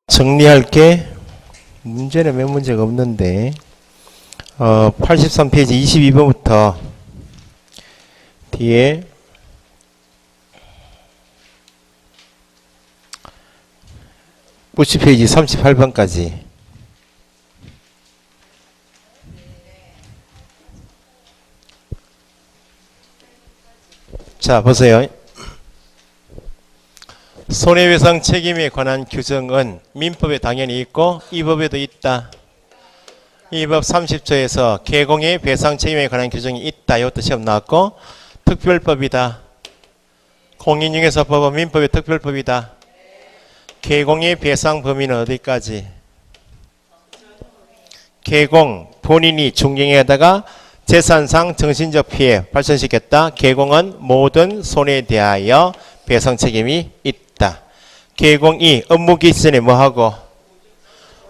정리할 게 문제는 몇 문제가 없는데 83페이지 22번부터 뒤에 부시 페이지 38번까지 자 보세요. 손해배상 책임에 관한 규정은 민법에 당연히 있고 이 법에도 있다. 이 법 30조에서 개공의 배상 책임에 관한 규정이 있다. 이것도 시험 나왔고 특별법이다. 공인중개사법은 민법의 특별법이다. 개공의 배상 범위는 어디까지? 개공 본인이 중개행위하다가 재산상 정신적 피해 발생시켰다. 개공은 모든 손해에 대하여 배상 책임이 있다. 개공이 업무 개시 전에 뭐하고?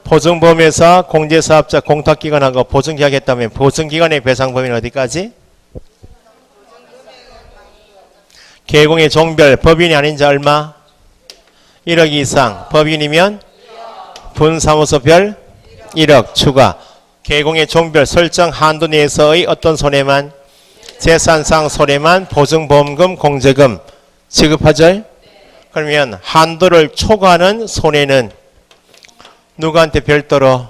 보증보험회사, 공제사업자, 공탁기관하고 보증계약했다면 보증기관의 배상 범위는 어디까지? 개공의 종별 법인이 아닌 자 얼마? 1억 이상. 법인이면 분사무소별 1억 추가. 개공의 종별 설정 한도 내에서의 어떤 손해만? 재산상 손해만 보증보험금, 공제금 지급하죠? 그러면 한도를 초과하는 손해는 누구한테 별도로?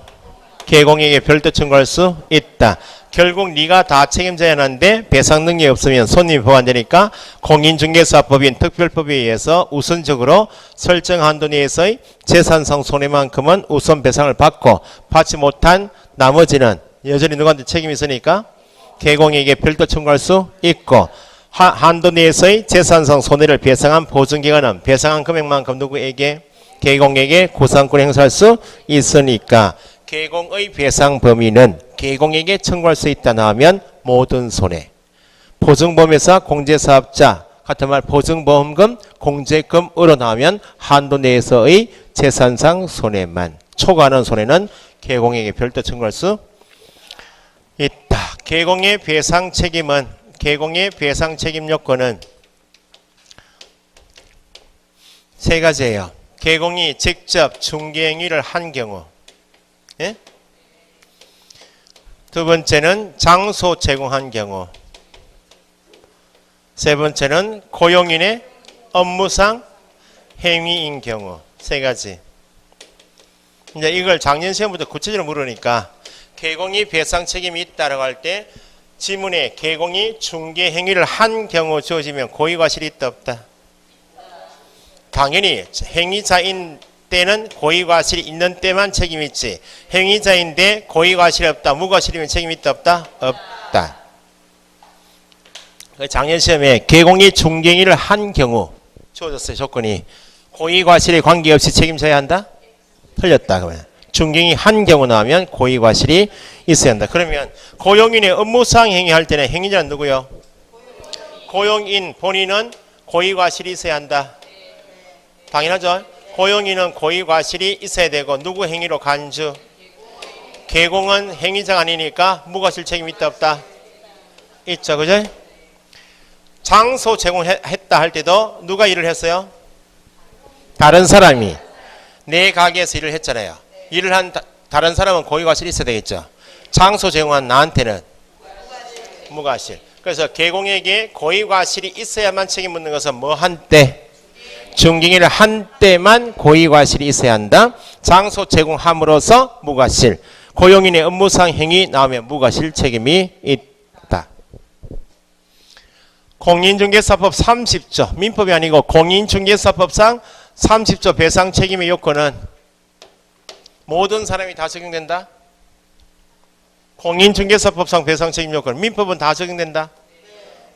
개공에게 별도 청구할 수 있다. 결국 네가 다 책임져야 하는데 배상 능력이 없으면 손님이 보완되니까 공인중개사법인 특별법에 의해서 우선적으로 설정 한도 내에서의 재산상 손해만큼은 우선 배상을 받고 받지 못한 나머지는 여전히 누구한테 책임이 있으니까 개공에게 별도 청구할 수 있고 한도 내에서의 재산상 손해를 배상한 보증기관은 배상한 금액만큼 누구에게? 개공에게 구상권 행사할 수 있으니까 개공의 배상 범위는 개공에게 청구할 수 있다 나오면 모든 손해. 보증보험회사, 공제사업자 같은 말 보증보험금, 공제금으로 나오면 한도 내에서의 재산상 손해만. 초과하는 손해는 개공에게 별도 청구할 수 있다. 개공의 배상 책임은 개공의 배상 책임 요건은 세 가지예요. 개공이 직접 중개행위를 한 경우, 예? 두 번째는 장소 제공한 경우, 세 번째는 고용인의 업무상 행위인 경우. 세 가지. 이제 이걸 작년 시험부터 구체적으로 물으니까 개공이 배상 책임이 있다라고 할 때 지문에 개공이 중개 행위를 한 경우 주어지면 고의과실이 있다 없다? 당연히 행위자인 때는 고의과실이 있는 때만 책임이 있지. 행위자인데 고의과실이 없다. 무과실이면 책임이 있다 없다? 없다. 작년 시험에 개공이 중개 행위를 한 경우 주어졌어요. 조건이. 고의과실에 관계없이 책임져야 한다? 틀렸다. 그러면 중개행위 한 경우 나오면 고의과실이 있어야 한다. 그러면 고용인의 업무상 행위할 때는 행위자는 누구요? 고용인 본인은 고의과실이 있어야 한다. 당연하죠. 고용인은 고의과실이 있어야 되고 누구 행위로 간주? 개공은 행위자가 아니니까 무과실 책임이 있다 없다? 있죠. 그죠? 장소 제공했다 할 때도 누가 일을 했어요? 다른 사람이 내 가게에서 일을 했잖아요. 일을 한 다른 사람은 고의과실이 있어야 되겠죠. 장소 제공한 나한테는 무과실. 그래서 개공에게 고의과실이 있어야만 책임 묻는 것은 뭐 한 때? 중개행위를 한 때만 고의과실이 있어야 한다. 장소 제공함으로써 무과실. 고용인의 업무상 행위 나오면 무과실 책임이 있다. 공인중개사법 30조, 민법이 아니고 공인중개사법상 30조 배상 책임의 요건은 모든 사람이 다 적용된다? 공인중개사법상 배상 책임 요건, 민법은 다 적용된다?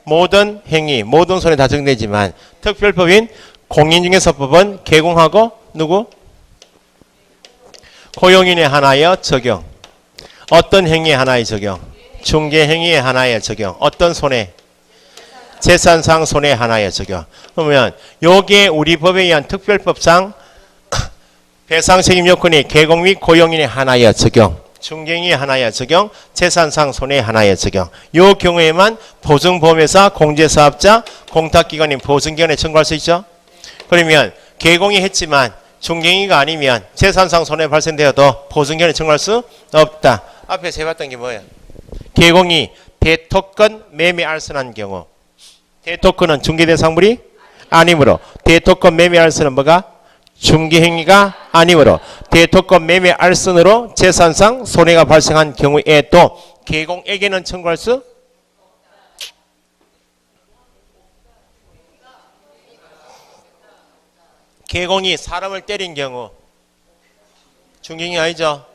모든 행위, 모든 손해 다 적용되지만 특별법인 공인중개사법은 개공하고 누구? 고용인의 하나에 적용. 어떤 행위의 하나에 적용? 중개행위의 하나에 적용. 어떤 손해? 재산상 손해 하나에 적용. 그러면 요게 우리 법에 의한 특별법상 배상 책임 요건이 개공 및 고용인의 하나에 적용. 중개행위 하나에 적용, 재산상 손해 하나에 적용. 요 경우에만 보증보험회사, 공제사업자, 공탁기관인 보증기관에 청구할 수 있죠. 그러면 개공이 했지만 중개행위가 아니면 재산상 손해 발생되어도 보증기간에 청구할 수 없다. 앞에서 해봤던 게 뭐예요? 개공이 대토권 매매 알선한 경우, 대토권은 중개대상물이 아니므로 대토권 매매 알선은 뭐가? 중개행위가 아니므로 대토권 매매 알선으로 재산상 손해가 발생한 경우에도 개공에게는 청구할 수 개공이 사람을 때린 경우 중개행위 아니죠?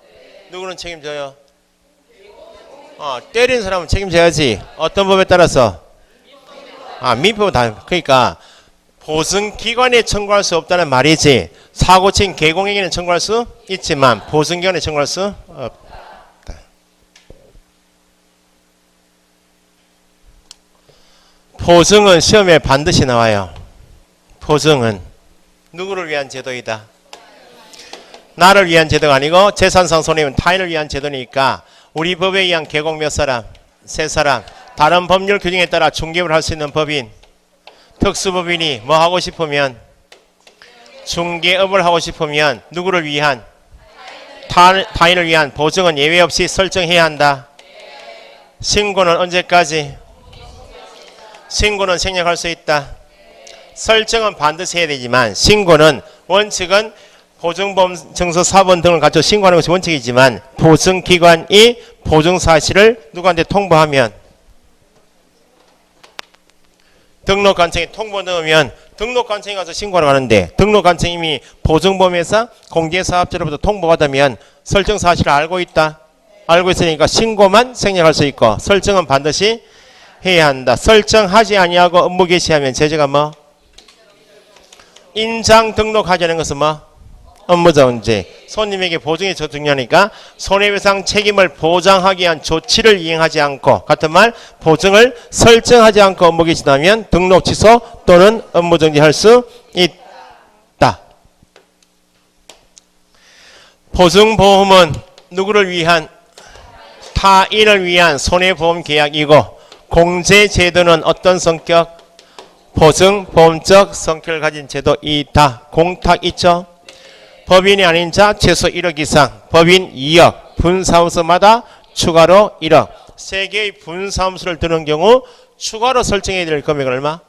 누구는 책임져요? 때린 사람은 책임져야지. 어떤 법에 따라서? 민법은 다. 그러니까 보증기관에 청구할 수 없다는 말이지. 사고친 개공에게는 청구할 수 있지만 보증기관에 청구할 수 없다. 보증은 시험에 반드시 나와요. 보증은 누구를 위한 제도이다? 나를 위한 제도가 아니고 재산상 손해는 타인을 위한 제도니까 우리 법에 의한 개공 몇 사람? 세 사람. 다른 법률 규정에 따라 중개를 할 수 있는 법인, 특수법인이 뭐 하고 싶으면 중개업을 하고 싶으면 누구를 위한? 타인을 위한 보증은 예외 없이 설정해야 한다. 신고는 언제까지? 신고는 생략할 수 있다. 설정은 반드시 해야 되지만 신고는 원칙은 보증보험 증서 4번 등을 갖춰 신고하는 것이 원칙이지만 보증기관이 보증사실을 누구한테 통보하면 등록관청에 통보 넣으면 등록관청에 가서 신고하러 가는데 등록관청이 이미 보증보험회사 공제사업자로부터 통보받으면 설정사실을 알고 있다. 알고 있으니까 신고만 생략할 수 있고 설정은 반드시 해야 한다. 설정하지 아니하고 업무 개시하면 제재가 뭐? 인장 등록하지 않은 것은 뭐? 업무정지. 손님에게 보증이 더 중요하니까 손해배상 책임을 보장하기 위한 조치를 이행하지 않고 같은 말 보증을 설정하지 않고 업무 개시하면 등록 취소 또는 업무정지할 수 있다. 보증보험은 누구를 위한? 타인을 위한 손해보험 계약이고 공제제도는 어떤 성격? 보증보험적 성격을 가진 제도이다. 공탁 있죠? 법인이 아닌 자 최소 1억 이상, 법인 2억, 분사무소마다 추가로 1억. 3개의 분사무소를 드는 경우 추가로 설정해야 될 금액은 얼마?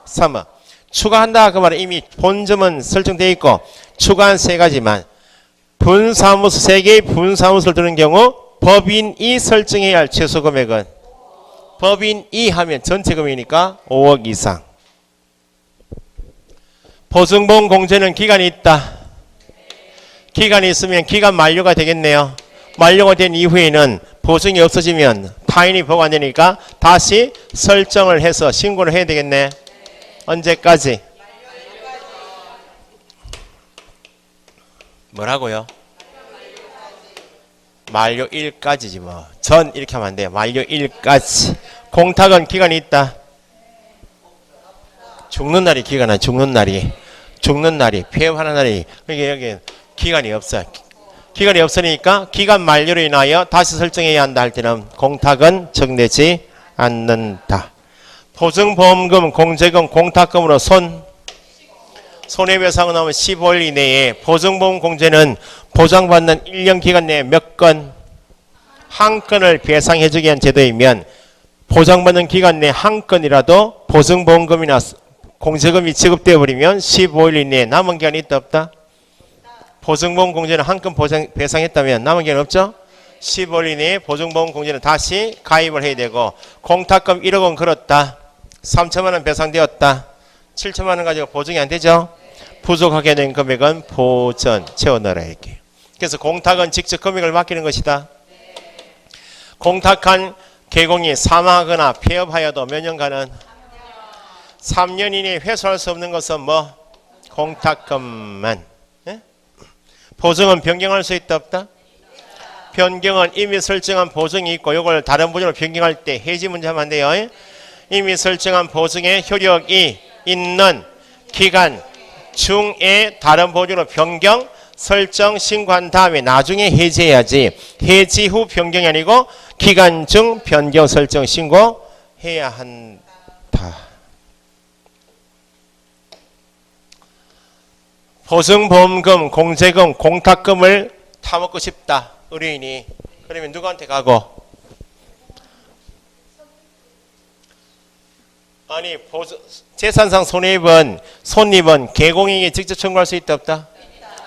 3억. 추가한다 그 말은 이미 본점은 설정되어 있고 추가한 3가지만 분사무소 3개의 분사무소를 드는 경우 법인이 설정해야 할 최소 금액은 법인이 하면 전체 금액이니까 5억 이상. 보증보험 공제는 기간이 있다. 기간이 있으면 기간 만료가 되겠네요. 만료가 된 이후에는 보증이 없어지면 타인이 보고 안 되니까 다시 설정을 해서 신고를 해야 되겠네. 언제까지? 뭐라고요? 만료일까지지 뭐. 전 이렇게 하면 안 돼요. 만료일까지. 공탁은 기간이 있다. 죽는 날이 기간은 죽는 날이. 죽는 날이 폐업하는 날이. 그러니까 여기 기간이 없어요. 기간이 없으니까 기간 만료로 인하여 다시 설정해야 한다 할 때는 공탁은 적용되지 않는다. 보증보험금, 공제금, 공탁금으로 손해배상은 나오면 15일 이내에 보증보험 공제는 보장받는 1년 기간 내에 몇 건? 한 건을 배상해주기 위한 제도이면 보장받는 기간 내에 한 건이라도 보증보험금이나 공제금이 지급되어 버리면 15일 이내에 남은 기간이 있다 없다? 보증보험 공제는 한 건 배상했다면 남은 기간 없죠? 15일 이내에 보증보험 공제는 다시 가입을 해야 되고 공탁금 1억 원 걸었다. 3천만 원 배상되었다. 7천만 원 가지고 보증이 안 되죠? 부족하게 된 금액은 보전 채워넣어라 이렇게. 그래서 공탁은 직접 금액을 맡기는 것이다. 공탁한 개공이 사망하거나 폐업하여도 몇 년간은 3년 이내에 회수할 수 없는 것은 뭐? 공탁금만. 예? 보증은 변경할 수 있다 없다? 변경은 이미 설정한 보증이 있고 이걸 다른 보증으로 변경할 때 해지 문제 하면 안 돼요. 예? 이미 설정한 보증의 효력이 있는 기간 중에 다른 보증으로 변경 설정 신고한 다음에 나중에 해지해야지. 해지 후 변경이 아니고 기간 중 변경 설정 신고해야 한다. 보증보험금, 공제금, 공탁금을 타먹고 싶다. 의뢰인이. 그러면 누구한테 가고? 아니 재산상 손해입은 손님은 개공에게 직접 청구할 수 있다 없다?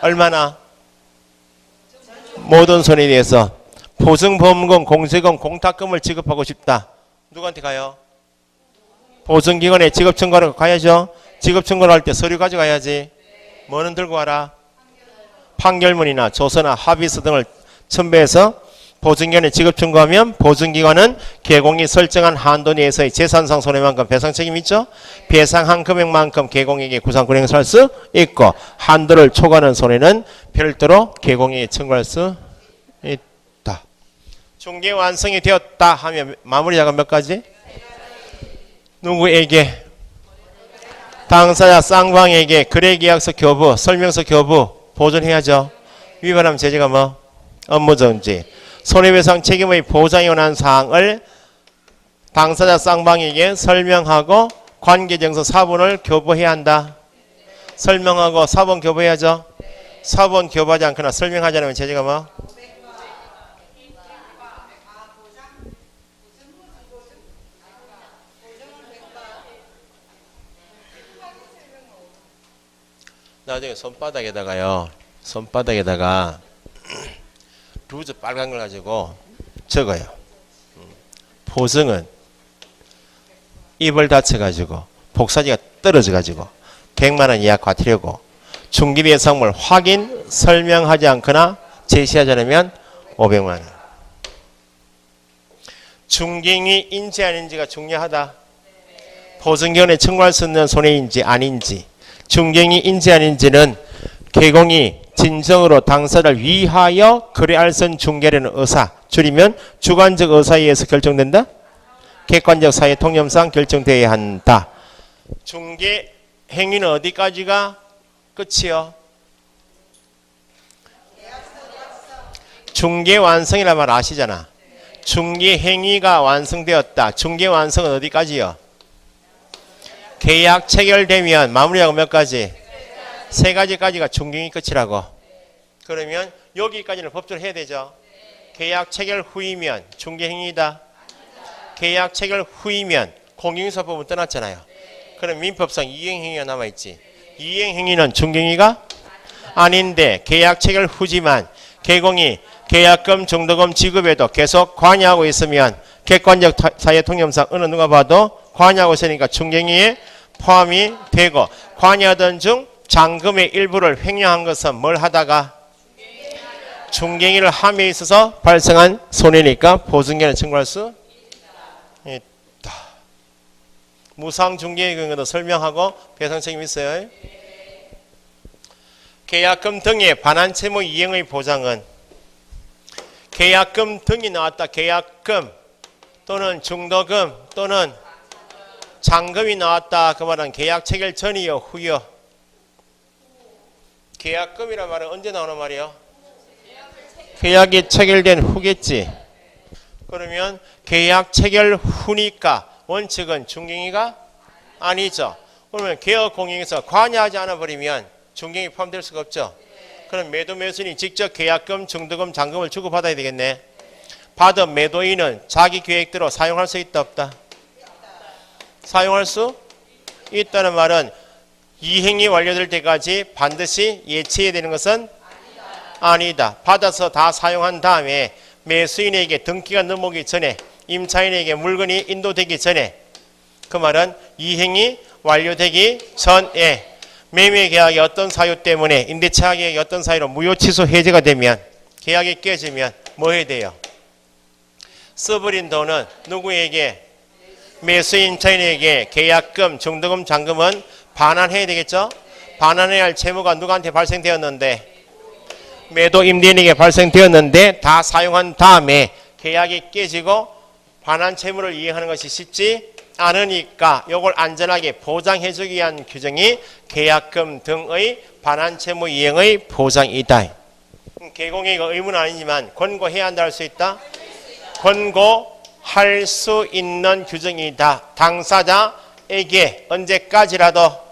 얼마나? 모든 손해에 대해서 보증보험금, 공제금, 공탁금을 지급하고 싶다. 누구한테 가요? 보증기관에 지급 청구하러 가야죠. 지급 청구를 할 때 서류 가져가야지. 뭐는 들고 와라? 판결문이나 조서나 합의서 등을 첨부해서 보증기관에 지급 청구하면 보증기관은 개공이 설정한 한도 내에서의 재산상 손해만큼 배상 책임이 있죠. 배상한 금액만큼 개공에게 구상권 행사할 수 있고 한도를 초과하는 손해는 별도로 개공에게 청구할 수 있다. 중개 완성이 되었다 하면 마무리 작업 몇 가지? 누구에게? 당사자 쌍방에게 거래계약서 교부, 설명서 교부 보존해야죠. 위반하면 제재가 뭐? 업무정지. 손해배상 책임의 보장에 관한 사항을 당사자 쌍방에게 설명하고 관계정서 사본을 교부해야 한다. 설명하고 사본 교부해야죠. 사본 교부하지 않거나 설명하지 않으면 제재가 뭐? 나중에 손바닥에다가 루즈 빨간 걸 가지고 적어요. 보증은 입을 다쳐가지고 복사지가 떨어져가지고 100만 원 이하 과태료고 중기비의 성물 확인 설명하지 않거나 제시하지 않으면 500만 원. 중개인이 인지 아닌지가 중요하다. 보증기관에 청구할 수 있는 손해인지 아닌지 중개인이 인지 아닌지는 개공이 진정으로 당사자를 위하여 거래할선 중개라는 의사 줄이면 주관적 의사에 의해서 결정된다. 객관적 사회 통념상 결정되어야 한다. 중개 행위는 어디까지가 끝이요? 중개 완성이란 말 아시잖아. 중개 행위가 완성되었다. 중개 완성은 어디까지요? 계약 체결되면 마무리하고 몇 가지? 세 가지까지가 중개행위 끝이라고. 그러면 여기까지는 법적으로 해야 되죠. 계약 체결 후이면 중개행위다. 계약 체결 후이면 공인인수법은 떠났잖아요. 그럼 민법상 이행행위가 남아있지. 이행행위는 중개행위가 아닌데 계약 체결 후지만 개공이 계약금, 중도금 지급에도 계속 관여하고 있으면 객관적 사회 통념상 어느 누가 봐도 관여하고 있으니까 중개행위에 포함이 되고 관여하던 중 잔금의 일부를 횡령한 것은 뭘 하다가 중개행위를 함에 있어서 발생한 손해니까 보증기관에 청구할 수 있다. 무상중개의 경우도 설명하고 배상 책임이 있어요. 계약금 등의 반환채무 이행의 보장은 계약금 등이 나왔다. 계약금 또는 중도금 또는 잔금이 나왔다. 그 말은 계약 체결 전이요 후요? 계약금이란 말은 언제 나오는 말이요? 계약이 체결된 후겠지. 그러면 계약 체결 후니까 원칙은 중개행위가 아니죠. 그러면 개업공행에서 관여하지 않아 버리면 중개행위 포함될 수가 없죠. 그럼 매도 매수인이 직접 계약금, 중도금, 잔금을 주고받아야 되겠네. 받은 매도인은 자기 계획대로 사용할 수 있다 없다? 사용할 수 있다는 말은 이행이 완료될 때까지 반드시 예치해야 되는 것은 아니다. 받아서 다 사용한 다음에 매수인에게 등기가 넘어오기 전에 임차인에게 물건이 인도되기 전에 그 말은 이행이 완료되기 전에 매매 계약이 어떤 사유 때문에 임대차 계약이 어떤 사유로 무효 취소 해제가 되면 계약이 깨지면 뭐 해야 돼요? 써버린 돈은 누구에게? 매수인 임차인에게 계약금, 중도금, 잔금은 반환해야 되겠죠? 반환해야 할 채무가 누구한테 발생되었는데 매도 임대인에게 발생되었는데 다 사용한 다음에 계약이 깨지고 반환 채무를 이행하는 것이 쉽지 않으니까 이걸 안전하게 보장해주기 위한 규정이 계약금 등의 반환 채무 이행의 보장이다. 개공행위가 의무는 아니지만 권고해야 한다 할 수 있다? 권고할 수 있는 규정이다. 당사자에게 언제까지라도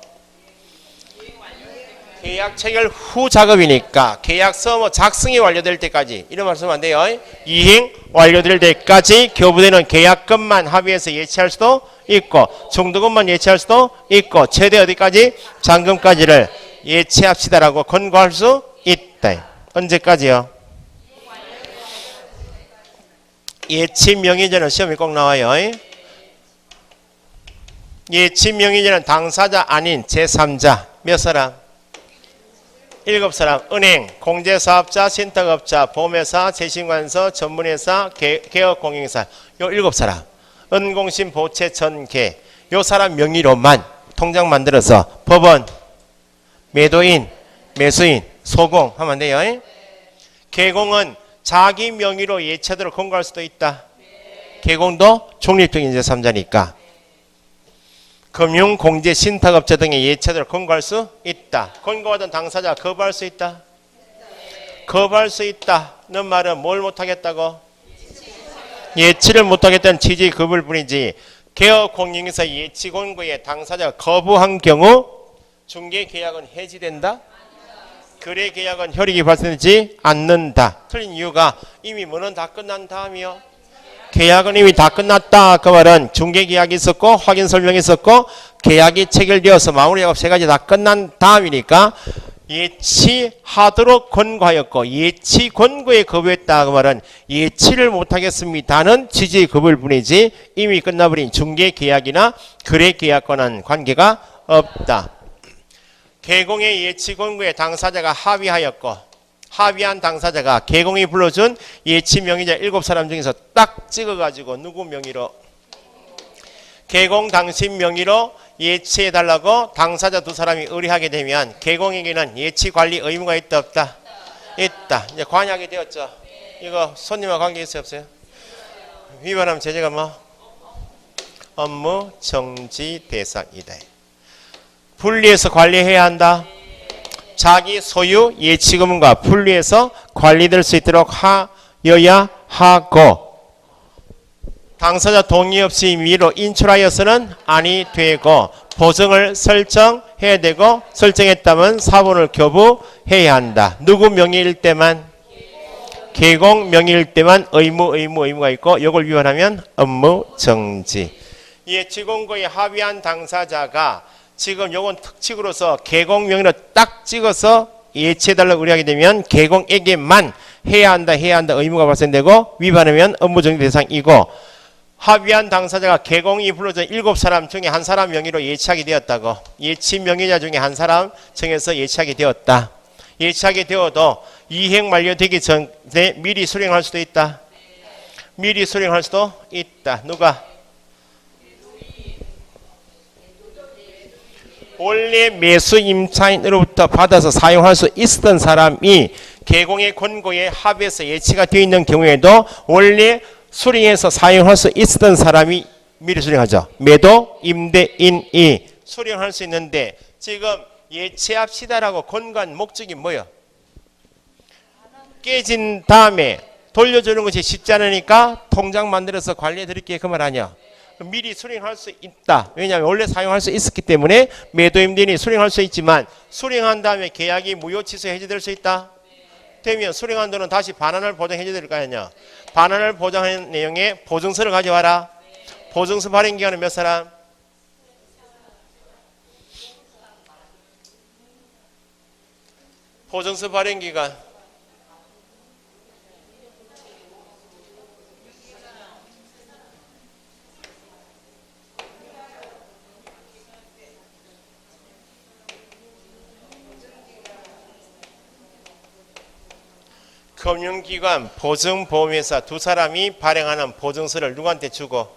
계약 체결 후 작업이니까 계약서 뭐 작성이 완료될 때까지 이런 말씀 안 돼요. 이행 완료될 때까지 교부되는 계약금만 합의해서 예치할 수도 있고 중도금만 예치할 수도 있고 최대 어디까지? 잔금까지를 예치합시다라고 권고할 수 있다. 언제까지요? 예치 명의제는 시험에 꼭 나와요. 예치 명의제는 당사자 아닌 제3자 몇 사람? 7사람. 은행, 공제사업자, 신탁업자, 보험회사, 재신관서, 전문회사, 개업공인사 요 7사람. 은공신, 보채, 전개 요 사람 명의로만 통장 만들어서 법원, 매도인, 매수인, 소공 하면 안 돼요. 개공은 자기 명의로 예치하도록 권고할 수도 있다. 개공도 중립적인 제3자니까. 금융, 공제, 신탁업자 등의 예치하도록 권고할 수 있다. 권고하던 당사자 거부할 수 있다. 거부할 수 있다는 말은 뭘 못하겠다고? 예치를 못하겠다는 취지의 거부일 뿐이지 개업공인에서 예치 권고에 당사자가 거부한 경우 중개계약은 해지된다. 거래계약은 혈익이 발생되지 않는다. 틀린 이유가 이미 뭐는 다 끝난 다음이요. 계약은 이미 다 끝났다. 그 말은 중개계약이 있었고 확인 설명이 있었고 계약이 체결되어서 마무리 작업 세 가지 다 끝난 다음이니까 예치하도록 권고하였고 예치 권고에 거부했다. 그 말은 예치를 못하겠습니다는 취지의 거부일 뿐이지 이미 끝나버린 중개계약이나 거래계약과는 관계가 없다. 개공의 예치 권고에 당사자가 합의하였고 합의한 당사자가 개공이 불러준 예치 명의자 7사람 중에서 딱 찍어가지고 누구 명의로? 개공 당신 명의로 예치해달라고 당사자 2사람이 의뢰하게 되면 개공에게는 예치 관리 의무가 있다 없다? 있다. 이제 관여하게 되었죠. 이거 손님과 관계 있어요 없어요? 위반하면 제재가 뭐? 업무 정지 대상이다. 분리해서 관리해야 한다. 자기 소유 예치금과 분리해서 관리될 수 있도록 하여야 하고 당사자 동의 없이 임의로 인출하여서는 아니 되고 보증을 설정해야 되고 설정했다면 사본을 교부해야 한다. 누구 명의일 때만? 개공 명의일 때만 의무가 있고 이걸 위반하면 업무 정지. 예치권고에 합의한 당사자가 지금 요건 특칙으로서 개공 명의로 딱 찍어서 예치해달라고 의뢰하게 되면 개공에게만 해야 한다 의무가 발생되고 위반하면 업무정지 대상이고 합의한 당사자가 개공이 불러준 7사람 중에 한 사람 명의로 예치하게 되었다고 예치 명의자 중에 한 사람 정해서 예치하게 되었다. 예치하게 되어도 이행 만료되기 전에 미리 수령할 수도 있다. 미리 수령할 수도 있다. 누가? 원래 매수 임차인으로부터 받아서 사용할 수 있었던 사람이 개공의 권고에 합의해서 예치가 되어 있는 경우에도 원래 수령해서 사용할 수 있었던 사람이 미리 수령하죠. 매도 임대인이 수령할 수 있는데 지금 예치합시다라고 권고한 목적이 뭐예요? 깨진 다음에 돌려주는 것이 쉽지 않으니까 통장 만들어서 관리해 드릴게요. 그 말 아니야. 미리 수령할 수 있다. 왜냐하면 원래 사용할 수 있었기 때문에 매도 임대인이 수령할 수 있지만 수령한 다음에 계약이 무효 취소 해지될 수 있다. 되면 수령한 돈은 다시 반환을 보장해줘야 될 거 아니냐. 반환을 보장하는 내용의 보증서를 가져와라. 보증서 발행 기간은 몇 사람? 보증서 발행 기간 금융기관, 보증보험회사 2사람이 발행하는 보증서를 누구한테 주고?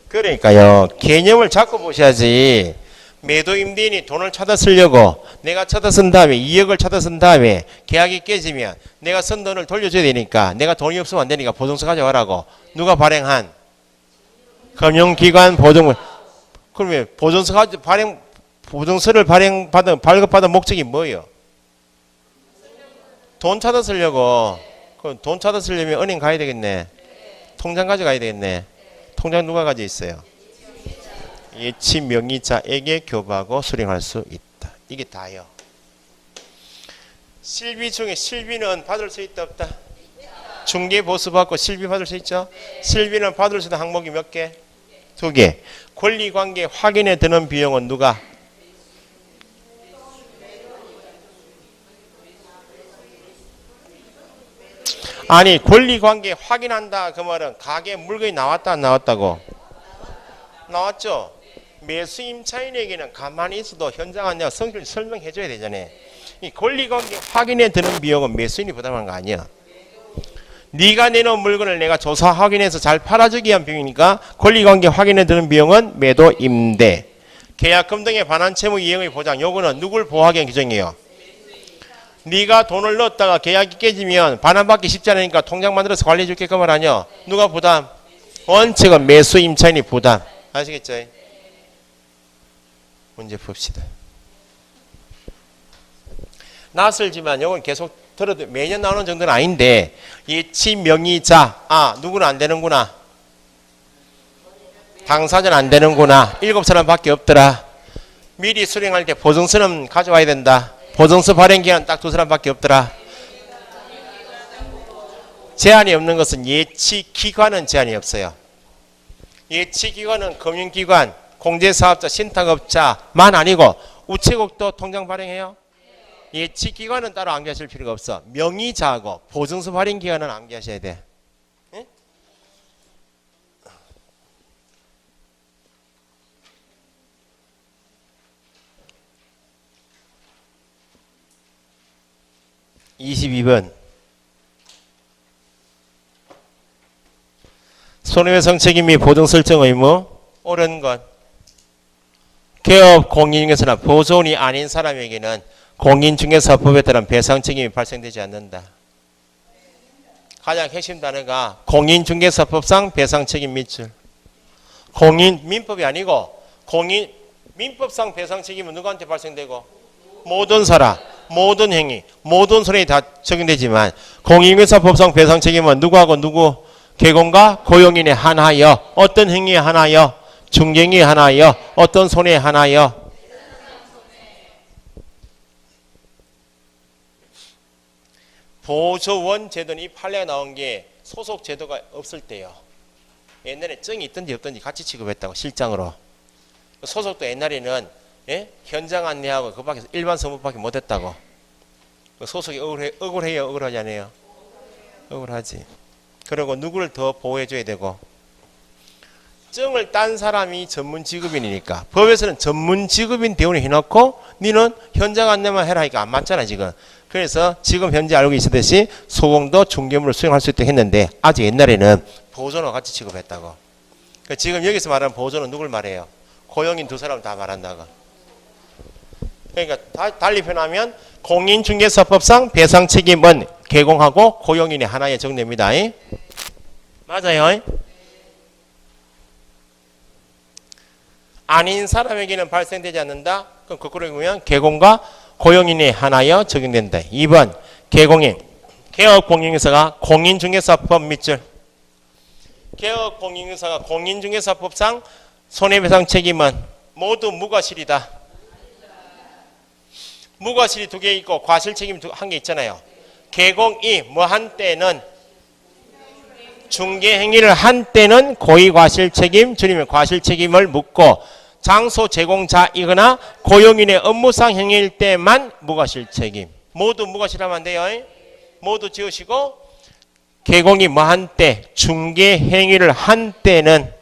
그러니까요. 개념을 잡고 보셔야지. 매도 임대인이 돈을 찾아 쓰려고 내가 찾아 쓴 다음에 2억을 찾아 쓴 다음에 계약이 깨지면 내가 쓴 돈을 돌려줘야 되니까 내가 돈이 없으면 안 되니까 보증서 가져와라고. 누가 발행한? 금융기관 보증. 그러면 보증서 보증서를 발급받은 목적이 뭐예요? 돈 찾아 쓰려고. 그럼 돈 찾아 쓰려면 은행 가야 되겠네. 통장 가져가야 되겠네. 통장 누가 가지고 있어요? 예치 명의자에게 교부하고 수령할 수 있다. 이게 다요. 실비 중에 실비는 받을 수 있다 없다? 중개 보수 받고 실비 받을 수 있죠? 실비는 받을 수 있는 항목이 몇 개? 2개. 권리관계 확인에 드는 비용은 누가? 아니 권리관계 확인한다 그 말은 가게 물건이 나왔다 안 나왔다고? 나왔죠? 매수임차인에게는 가만히 있어도 현장 안내가 성질 설명해 줘야 되잖아요. 이 권리관계 확인에 드는 비용은 매수인이 부담하는 거 아니야. 네가 내놓은 물건을 내가 조사 확인해서 잘 팔아주기 위한 비용이니까 권리관계 확인에 드는 비용은 매도 임대 계약금 등의 반환 채무 이행의 보장 요거는 누굴 보호하기 위한 규정이에요. 네가 돈을 넣었다가 계약이 깨지면 반환받기 쉽지 않으니까 통장 만들어서 관리해 줄게 그 말 아니야. 누가 부담? 원칙은 매수 임차인이 부담. 아시겠죠? 문제 풉시다. 낯설지만 이건 계속 들어도 매년 나오는 정도는 아닌데 예치 명의자 누구는 안 되는구나. 당사자는 안 되는구나. 7사람밖에 없더라. 미리 수령할 때 보증서는 가져와야 된다. 보증서 발행 기간 딱 2사람밖에 없더라. 제한이 없는 것은 예치 기관은 제한이 없어요. 예치 기관은 금융기관, 공제사업자, 신탁업자만 아니고 우체국도 통장 발행해요. 예치 기관은 따로 암기하실 필요가 없어. 명의자하고 보증서 발행 기간은 암기하셔야 돼. 예? (22번) 손해배상 책임 및 보증 설정 의무 옳은 것. 개업 공인중개사나 보존이 아닌 사람에게는 공인중개사법에 따른 배상 책임이 발생되지 않는다. 가장 핵심 단어가 공인중개사법상 배상 책임 밑줄. 민법이 아니고 민법상 배상 책임은 누구한테 발생되고? 모든 사람, 모든 행위, 모든 손해에 다 적용되지만 공인중개사법상 배상 책임은 누구하고 누구? 개공과 고용인에 한하여 어떤 행위에 한하여? 중개행위에 한하여 어떤 손해에 한하여? 보조원 제도는 이 판례가 나온 게 소속 제도가 없을 때요. 옛날에 정이 있든지 없든지 같이 취급했다고 실장으로. 소속도 옛날에는 현장 안내하고 그밖에 일반 선무밖에 못했다고. 소속이 억울해요, 억울하지 않아요? 억울하지. 그리고 누구를 더 보호해줘야 되고. 정을 딴 사람이 전문 직업인이니까 법에서는 전문 직업인 대우를 해놓고 니는 현장 안내만 해라 하니까 안 맞잖아 지금. 그래서 지금 현재 알고 계시듯이 소공도 중개물을 수행할 수 있도록 했는데 아주 옛날에는 보조와 같이 취급했다고. 그러니까 지금 여기서 말하는 보조는 누굴 말해요? 고용인 2사람 다 말한다고. 그러니까 달리 표현하면 공인중개사법상 배상 책임은 개공하고 고용인의 하나에 적용됩니다. 맞아요. 아닌 사람에게는 발생되지 않는다. 그럼 거꾸로 보면 개공과 고용인의 하나여 적용된다. 2번 개공인 개업공인중개사가 공인중개사법 밑줄. 개업공인중개사가 공인중개사법상 손해배상 책임은 모두 무과실이다. 무과실이 2개 있고 과실 책임 1개 있잖아요. 개공이 뭐 한때는 중개행위를 한 때는 고의과실 책임 줄이면 과실 책임을 묻고 장소 제공자이거나 고용인의 업무상 행위일 때만 무과실 책임. 모두 무과실하면 안 돼요. 모두 지으시고 개공이 뭐 한때 중개행위를 한 때는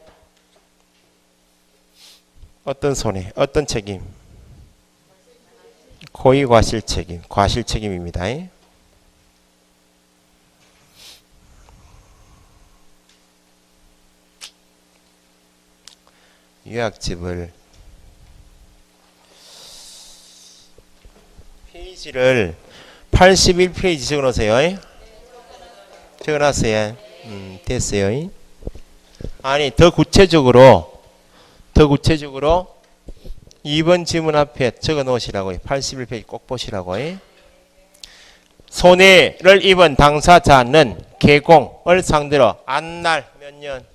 어떤 손해 어떤 책임? 고의과실 책임 과실 책임입니다. 요약집을 페이지를 81페이지 적어놓으세요. 적어놨어요. 됐어요. 아니 더 구체적으로 2번 지문 앞에 적어놓으시라고요. 81페이지 꼭 보시라고. 손해를 입은 당사자는 개공을 상대로 안날 몇 년?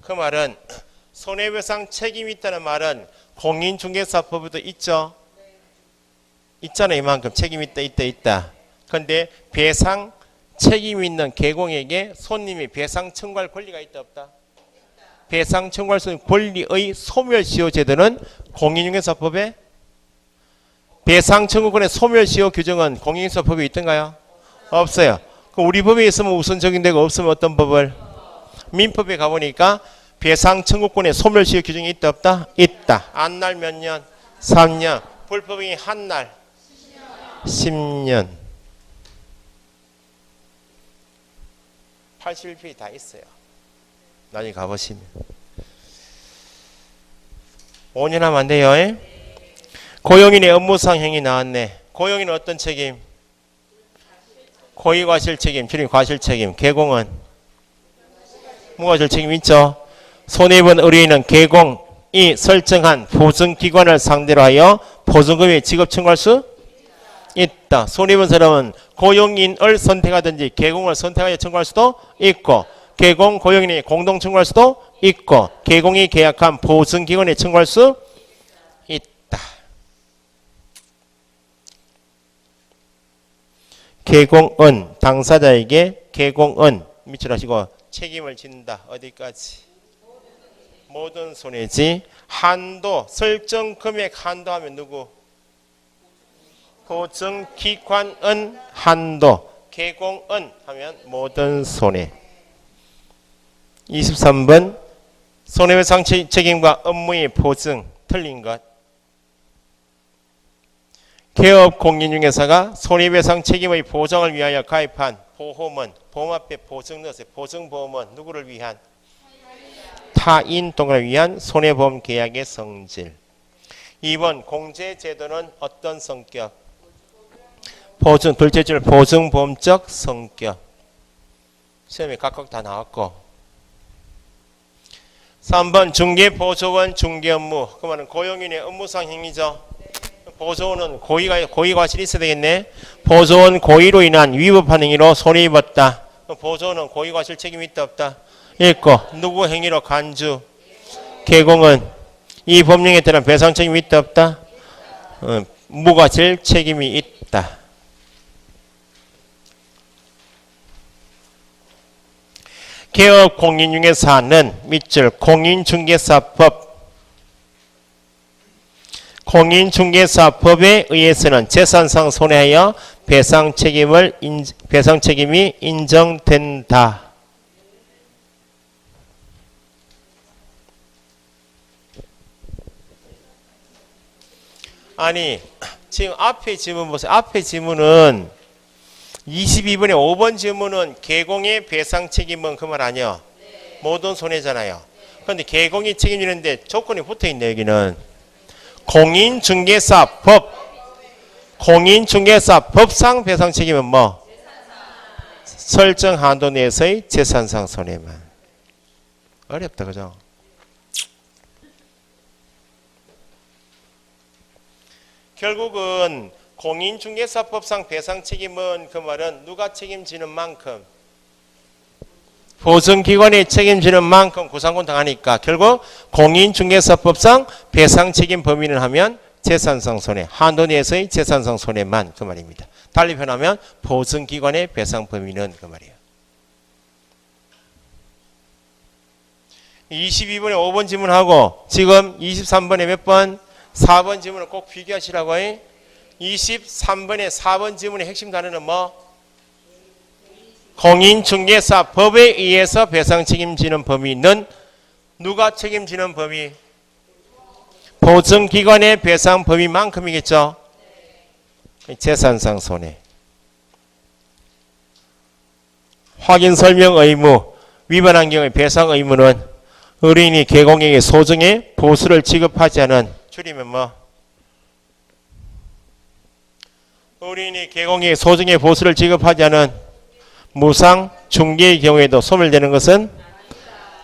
그 말은 손해배상 책임이 있다는 말은 공인중개사법에도 있죠. 있잖아요. 이만큼 책임이 있다. 그런데 배상 책임이 있는 개공에게 손님이 배상 청구할 권리가 있다 없다? 배상 청구할 수 있는 권리의 소멸시효 제도는 공인중개사법에 배상 청구권의 소멸시효 규정은 공인중개사법에 있던가요? 없어요. 그럼 우리 법에 있으면 우선 적용되고 없으면 어떤 법을? 민법에 가보니까 배상 청구권의 소멸시효 규정이 있다 없다? 있다. 안 날 몇 년? 3년. 불법행위 한 날? 10년. 81페이지 다 있어요. 나중에 가보시면. 5년 하면 안 돼요. 고용인의 업무상 행위 나왔네. 고용인은 어떤 책임? 고의과실 책임, 줄임 과실 책임. 개공은 무과실 책임 있죠. 손해본 의뢰인은 개공이 설정한 보증기관을 상대로 하여 보증금의 지급 청구할 수 있다. 손해본 사람은 고용인을 선택하든지 개공을 선택하여 청구할 수도 있고, 개공 고용인이 공동 청구할 수도 있고, 개공이 계약한 보증기관에 청구할 수 있다. 개공은 당사자에게 개공은 밑줄 하시고 책임을 진다. 어디까지? 모든 손해지. 한도 설정 금액 한도하면 누구? 보증기관은 한도, 개공은 하면 모든 손해. 23번 손해배상 책임과 업무의 보증 틀린 것. 개업 공인중개사가 손해배상 책임의 보장을 위하여 가입한 보험은 보험 앞에 보증 넣었어요. 보증보험은 누구를 위한? 타인 동을 위한 손해보험 계약의 성질. 2번 공제제도는 어떤 성격? 보증, 둘째 줄 보증보험적 성격. 시험에 각각 다 나왔고. 3번 중개보조원 중개업무. 그 말은 고용인의 업무상 행위죠. 보조원은 고의과실이 있어야 되겠네. 보조원 고의로 인한 위법한 행위로 손해입었다. 보조원은 고의과실 책임이 있다 없다? 있고. 누구 행위로? 간주. 개공은 이 법령에 따른 배상 책임이 있다 없다? 무과실 책임이 있다. 개업 공인중개사는 밑줄 공인중개사법. 공인중개사법에 의해서는 재산상 손해하여 배상 책임이 인정된다. 아니 지금 앞에 지문 보세요. 앞에 지문은 22번에 5번 지문은 개공의 배상 책임은 그 말 아니요? 네. 모든 손해잖아요. 그런데 개공이 책임지는데 조건이 붙어있네. 여기는 공인중개사법상 배상 책임은 뭐? 설정 한도 내에서의 재산상 손해만. 어렵다 그죠? 결국은 공인중개사법상 배상 책임은 그 말은 누가 책임지는 만큼 보증기관이 책임지는 만큼 구상권 당하니까 결국 공인중개사법상 배상 책임 범위를 하면 재산상 손해, 한도 내에서의 재산상 손해만 그 말입니다. 달리 표현하면 보증기관의 배상 범위는 그 말이에요. 22번에 5번 질문하고 지금 23번에 몇 번? 4번 질문을 꼭 비교하시라고 해. 23번에 4번 질문의 핵심 단어는 뭐? 공인중개사법에 의해서 배상 책임지는 범위는 누가 책임지는 범위? 보증기관의 배상 범위만큼이겠죠. 재산상 손해. 확인 설명 의무 위반한 경우의 배상 의무는 의뢰인이 개공에게 소정의 보수를 지급하지 않은 줄이면 뭐? 의뢰인이 개공에게 소정의 보수를 지급하지 않은 무상 중개의 경우에도 소멸되는 것은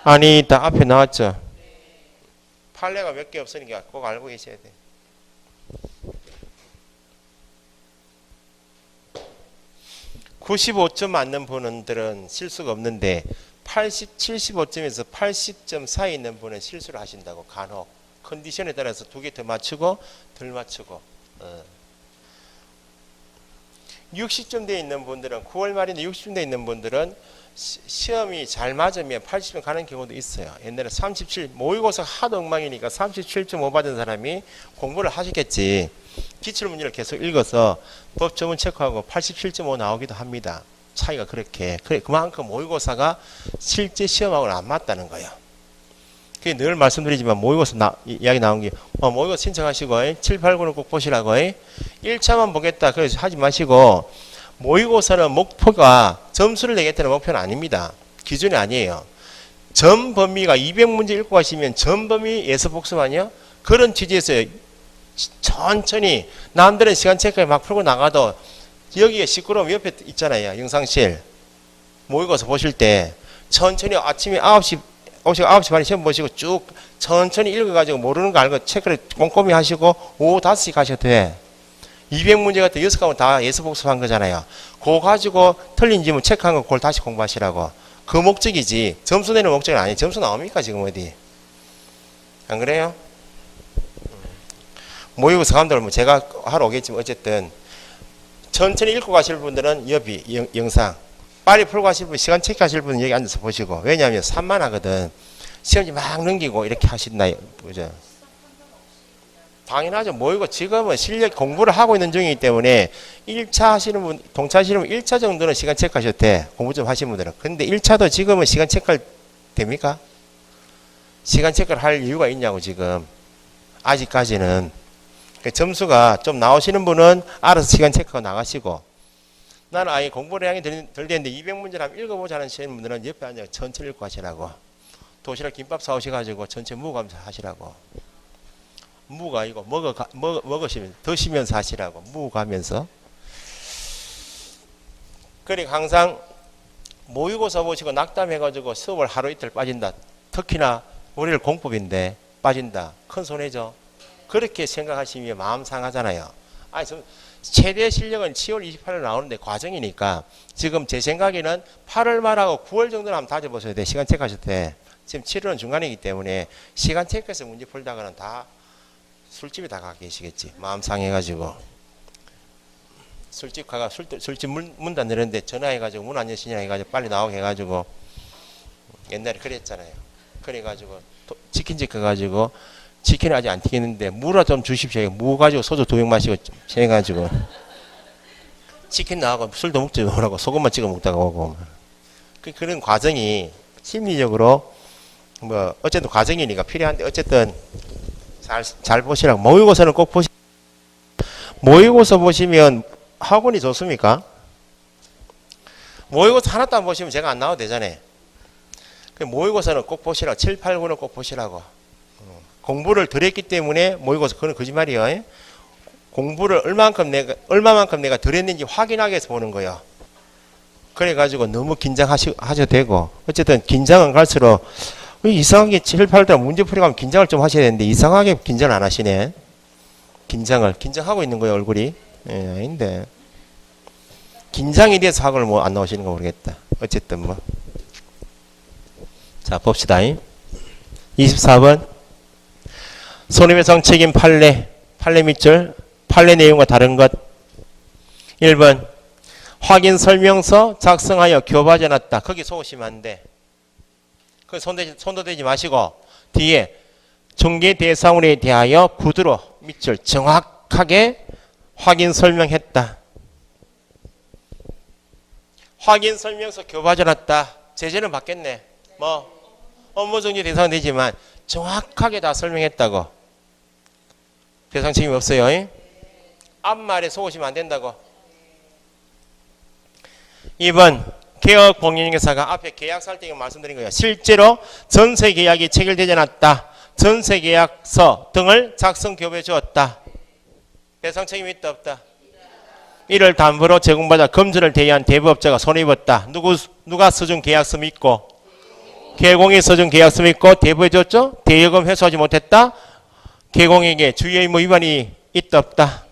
아니다. 앞에 나왔죠. 판례가 몇 개 없으니까 꼭 알고 계셔야 돼. (95점) 맞는 분들은 실수가 없는데 80, 75점에서 80점 사이에 있는 분은 실수를 하신다고. 간혹 컨디션에 따라서 2개 더 맞추고 덜 맞추고. 60점 돼 있는 분들은 9월 말인데 60점 돼 있는 분들은 시험이 잘 맞으면 80점 가는 경우도 있어요. 옛날에 37 모의고사 하도 엉망이니까 37.5 받은 사람이 공부를 하시겠지. 기출문제를 계속 읽어서 법조문 체크하고 87.5 나오기도 합니다. 차이가 그렇게. 그만큼 모의고사가 실제 시험하고는 안 맞다는 거예요. 그게 늘 말씀드리지만 모의고사 이야기 나온 게 모의고사 신청하시고 7, 8, 9는 꼭 보시라고 1차만 보겠다 그래서 하지 마시고 모의고사는 목표가 점수를 내겠다는 목표는 아닙니다. 기준이 아니에요. 전 범위가 200문제 읽고 가시면 전 범위 예습 복습 아니요? 그런 취지에서 천천히 남들은 시간 체크에 막 풀고 나가도 여기에 시끄러움 옆에 있잖아요. 영상실 모의고사 보실 때 천천히 아침에 9시 반에 시험 보시고 쭉 천천히 읽어가지고 모르는 거 알고 체크를 꼼꼼히 하시고 오후 5시 가셔도 돼. 200문제 같은 6과목 다 예습 복습한 거잖아요. 그거 가지고 틀린 지문 체크한 거 그걸 다시 공부하시라고. 그 목적이지 점수 내는 목적은 아니에요. 점수 나옵니까 지금 어디? 안 그래요? 모의고사 감독을 뭐 제가 하러 오겠지만 어쨌든 천천히 읽고 가실 분들은 여비 영상 빨리 풀고 가실 분 시간 체크하실 분은 여기 앉아서 보시고. 왜냐하면 산만하거든. 시험지 막 넘기고 이렇게 하신다. 그죠? 당연하죠. 모의고 지금은 실력 공부를 하고 있는 중이기 때문에 1차 하시는 분, 동차 하시는 분 1차 정도는 시간 체크하셔도 돼. 공부 좀 하시는 분들은. 근데 1차도 지금은 시간 체크할 됩니까? 시간 체크를 할 이유가 있냐고 지금. 아직까지는. 점수가 좀 나오시는 분은 알아서 시간 체크하고 나가시고 나는 아예 공부를 향이 덜 되는데 200문제를 한번 읽어보자 하는 분들은 옆에 앉아 전체 읽고 하시라고. 도시락 김밥 사오셔가지고 전체 무가면서 하시라고. 무가 이거 먹으시면서 드시면서 하시라고. 무가면서. 그러니까 항상 모의고사 보시고 낙담해가지고 수업을 하루 이틀 빠진다. 특히나 우리를 공법인데 빠진다. 큰 손해죠. 그렇게 생각하시면 마음 상하잖아요. 아니, 최대 실력은 10월 28일 나오는데 과정이니까 지금 제 생각에는 8월 말하고 9월 정도는 한번 다져보셔야 돼. 시간 체크하실 때. 지금 7월은 중간이기 때문에 시간 체크해서 문제 풀다가는 다 술집에 다 가 계시겠지. 마음 상해가지고. 술집 가가 술집 문 닫는데 전화해가지고 문 안 여시냐 해가지고 빨리 나오게 해가지고 옛날에 그랬잖아요. 그래가지고 치킨집 가가지고 치킨은 아직 안 튀기는데 무라 좀 주십시오. 무 가지고 소주 2병 마시고 해가지고 치킨 나하고 술도 먹지 말라고 소금만 찍어 먹다가 오고. 그런 과정이 심리적으로 뭐 어쨌든 과정이니까 필요한데 어쨌든 잘 보시라고. 모의고사는 꼭 모의고사 보시면 학원이 좋습니까? 모의고사 하나도 안 보시면 제가 안 나와도 되잖아요. 모의고사는 꼭 보시라고. 7, 8, 9는 꼭 보시라고. 공부를 덜 했기 때문에 모의고사 그건 거짓말이에요. 공부를 얼마만큼 내가 덜 했는지 확인하기 위해서 보는 거예요. 그래가지고 너무 긴장하셔도 되고 어쨌든 긴장은 갈수록 이상하게 7, 8달 문제풀이 가면 긴장을 좀 하셔야 되는데 이상하게 긴장을 안 하시네. 긴장하고 있는 거예요 얼굴이. 아닌데 긴장에 대해서 학원을 뭐 안 나오시는 거 모르겠다. 어쨌든 뭐 자 봅시다. 24번 손해배상 책임 판례 밑줄 판례 내용과 다른 것. 1번 확인 설명서 작성하여 교부하지 않았다. 거기 속으시면 안 돼. 그 손도 대지 마시고 뒤에 중개 대상물에 대하여 구두로 밑줄 정확하게 확인 설명했다. 확인 설명서 교부하지 않았다. 제재는 받겠네. 뭐 업무 정지 대상은 되지만 정확하게 다 설명했다고. 배상 책임이 없어요. 앞말에 속으시면 안 된다고. 2번 계약 공인중개사가 앞에 계약서 할 때 말씀드린 거예요. 실제로 전세 계약이 체결되지 않았다. 전세 계약서 등을 작성 교부해 주었다. 배상 책임이 있다 없다. 이를 담보로 제공받아 금전을 대여한 대부업자가 손해입었다. 누가 써준 계약서 믿고 개공이 써준 계약서 믿고 대부해 줬죠. 대여금 회수하지 못했다. 개공에게 주의의무 위반이 있다 없다.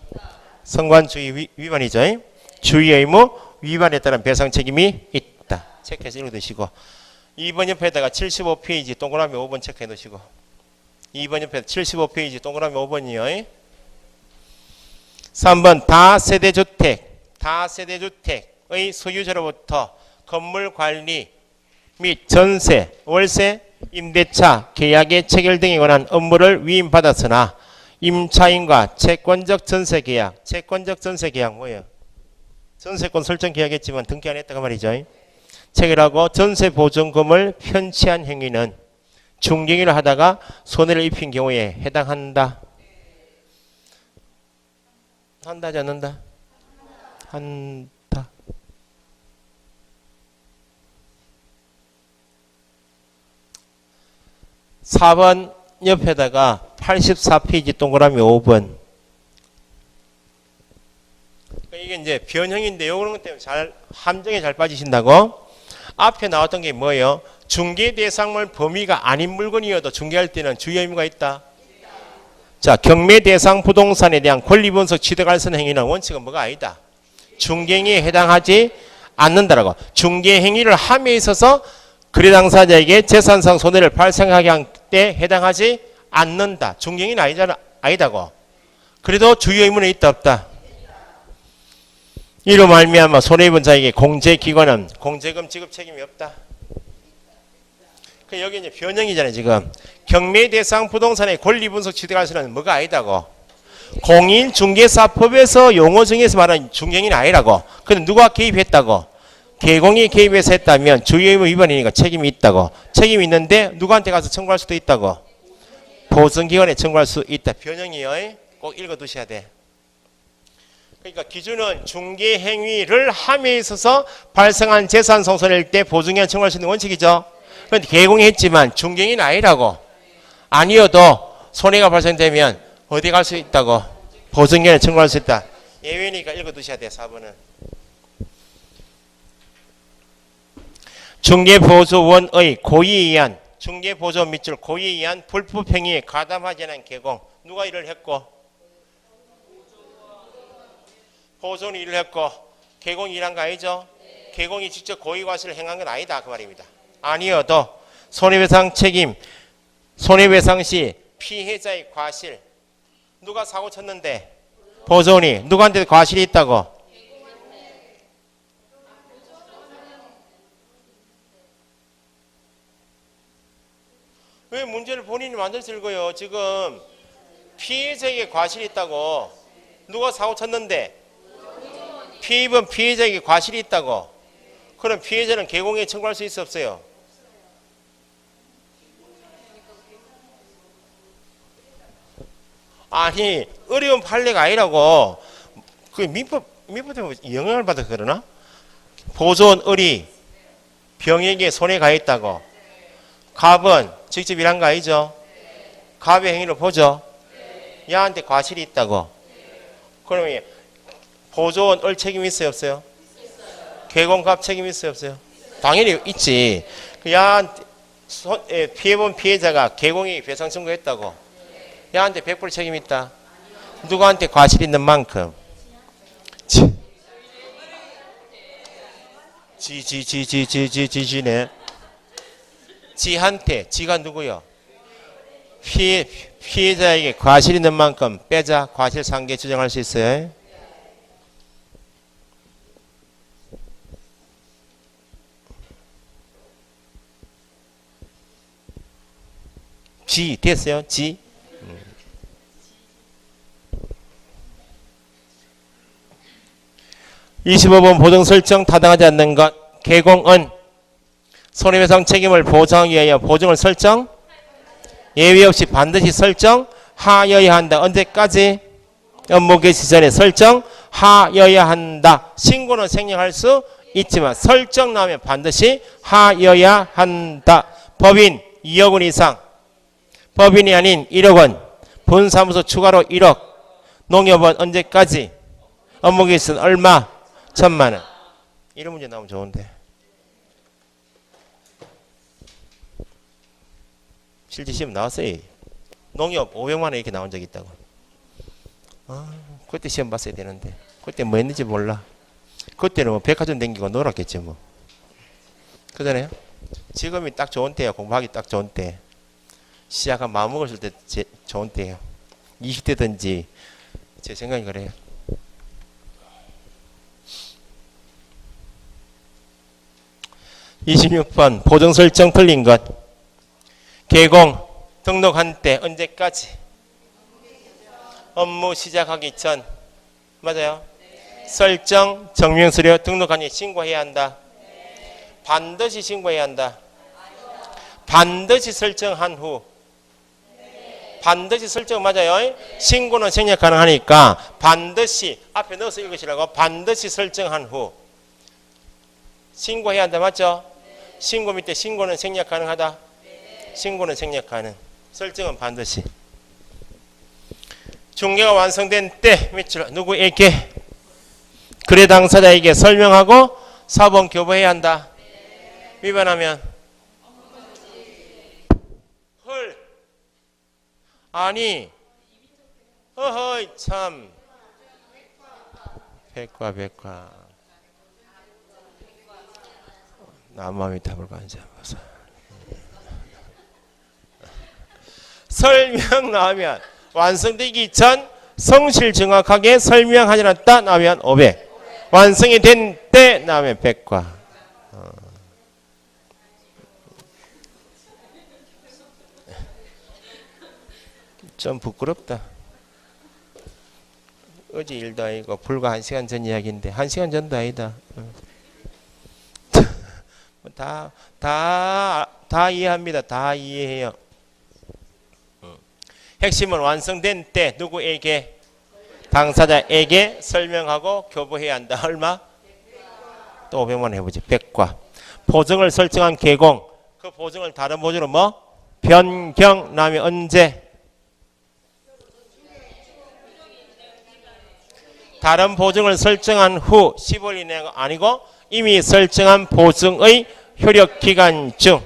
성관주의 위반이죠. 주의의무 위반에 따른 배상 책임이 있다. 체크해서 읽어두시고 2번 옆에다가 75페이지 동그라미 5번 체크해 놓으시고 2번 옆에 75페이지 동그라미 5번이요. 3번 다세대주택의 소유자로부터 건물 관리 및 전세, 월세, 임대차, 계약의 체결 등에 관한 업무를 위임받았으나 임차인과 채권적 전세 계약 뭐예요? 전세권 설정 계약했지만 등기 안 했다가 말이죠. 체결하고 전세 보증금을 편취한 행위는 중개인을 하다가 손해를 입힌 경우에 해당한다. 한다지 않는다? 한다. (4번) 옆에다가 84페이지 동그라미 5번. 이게 이제 변형인데 요런 것 때문에 잘 함정에 잘 빠지신다고. 앞에 나왔던 게 뭐예요? 중개 대상물 범위가 아닌 물건이어도 중개할 때는 주의 의무가 있다. 자, 경매 대상 부동산에 대한 권리분석 취득할선 행위는 원칙은 뭐가 아니다. 중개행위에 해당하지 않는다라고. 중개행위를 함에 있어서 거래 당사자에게 재산상 손해를 발생하게 한 때 해당하지 않는다. 중개행위는 아니다고. 그래도 주의 의무는 있다 없다. 이로 말미암아 손해입은 자에게 공제기관은 공제금 지급 책임이 없다. 여기 이제 변형이잖아요. 지금 경매 대상 부동산의 권리분석 취득할 수는 뭐가 아니다고. 공인중개사법에서 용어 정의에서 말하는 중개행위는 아니라고. 근데 누가 개입했다고? 개공이 개입해서 했다면 주의의무 위반이니까 책임이 있다고. 책임이 있는데 누구한테 가서 청구할 수도 있다고. 보증기관에 청구할 수 있다. 변형이요. 꼭 읽어두셔야 돼. 그러니까 기준은 중개행위를 함에 있어서 발생한 재산 손해일 때 보증기관 청구할 수 있는 원칙이죠. 그런데 개공했지만 중개행위는 아니라고. 아니어도 손해가 발생되면 어디 갈 수 있다고? 보증기관에 청구할 수 있다. 예외니까 읽어두셔야 돼. 4번은. 중개보조원의 고의에 의한 중개보조 밑줄 고의에 의한 불법행위에 가담하지 않은 개공. 누가 일을 했고? 보조원이 일을 했고 개공이 일한 거 아니죠? 개공이 직접 고의과실을 행한 건 아니다 그 말입니다. 아니어도 손해배상 책임, 손해배상 시 피해자의 과실. 누가 사고 쳤는데 보조원이 누구한테 과실이 있다고? 왜 문제를 본인이 만들어서 읽어요? 지금 피해자에게 과실이 있다고. 누가 사고 쳤는데 피해 입은 피해자에게 과실이 있다고. 그럼 피해자는 개공에 청구할 수 있어 없어요? 아니 어려운 판례가 아니라고. 그 민법 때문에 영향을 받아 그러나? 보조원 을이 병에게 손해가 있다고. 갑은 직접 일한 거 아니죠? 갑의 행위를 보죠? 야한테 과실이 있다고. 그러면 보조원 을 책임이 있어요 없어요? 개공갑 책임이 있어요 없어요? 당연히 있지. 야한테 피해본 피해자가 개공이 배상 청구했다고. 야한테 100% 책임이 있다. 누구한테 과실 있는 만큼. 지네. 지한테. 지가 누구요? 피해자에게 과실 있는 만큼 빼자. 과실상계 주장할 수 있어요. 지 됐어요? 지. 25번 보증 설정 타당하지 않는 것. 개공은 손해배상 책임을 보장하기 위하여 보증을 설정 예외 없이 반드시 설정하여야 한다. 언제까지? 업무 개시 전에 설정하여야 한다. 신고는 생략할 수 있지만 설정 나오면 반드시 하여야 한다. 법인 2억 원 이상, 법인이 아닌 1억 원, 분사무소 추가로 1억, 농협은 언제까지? 업무 개시는 얼마? 1,000만 원. 이런 문제 나오면 좋은데. 실제 시험 나왔어요. 농협 500만 원 이렇게 나온 적이 있다고. 그때 시험 봤어야 되는데. 그때 뭐 했는지 몰라. 그때는 뭐 백화점 댕기고 놀았겠지 뭐. 그잖아요. 지금이 딱 좋은 때예요. 공부하기 딱 좋은 때. 시작한 마음 먹었을 때 좋은 때예요. 20대든지 제 생각이 그래요. (26번) 보정 설정 틀린 것. 개공 등록한 때 언제까지? 업무 시작하기 전. 맞아요? 설정 정명서류 등록하니 신고해야 한다. 반드시 신고해야 한다. 반드시 설정한 후. 반드시 설정 맞아요? 신고는 생략 가능하니까 반드시 앞에 넣어서 읽으시라고. 반드시 설정한 후 신고해야 한다. 맞죠? 신고 밑에 신고는 생략 가능하다. 신고는 생략 가능. 설정은 반드시. 중개가 완성된 때 며칠 누구에게? 거래 당사자에게 설명하고 사본 교부해야 한다. 위반하면 헐 아니 허허이 참 백과 나무함이 답을 가는지 한번 설명 나오면 완성되기 전 성실 정확하게 설명하지 않았다 나오면 500. 완성이 된 때 나오면 100과. 좀 부끄럽다. 어제 일도 아니고 불과 1시간 전 이야기인데 1시간 전도 아니다. 다 이해합니다. 다 이해해요. 핵심은 완성된 때 누구에게? 당사자에게 설명하고 교부해야 한다. 얼마? 또 500만 해보지. 100과. 보증을 설정한 개공. 그 보증을 다른 보증으로 뭐? 변경. 남이 언제? 다른 보증을 설정한 후 10월 이내가 아니고 이미 설정한 보증의 효력기간 중.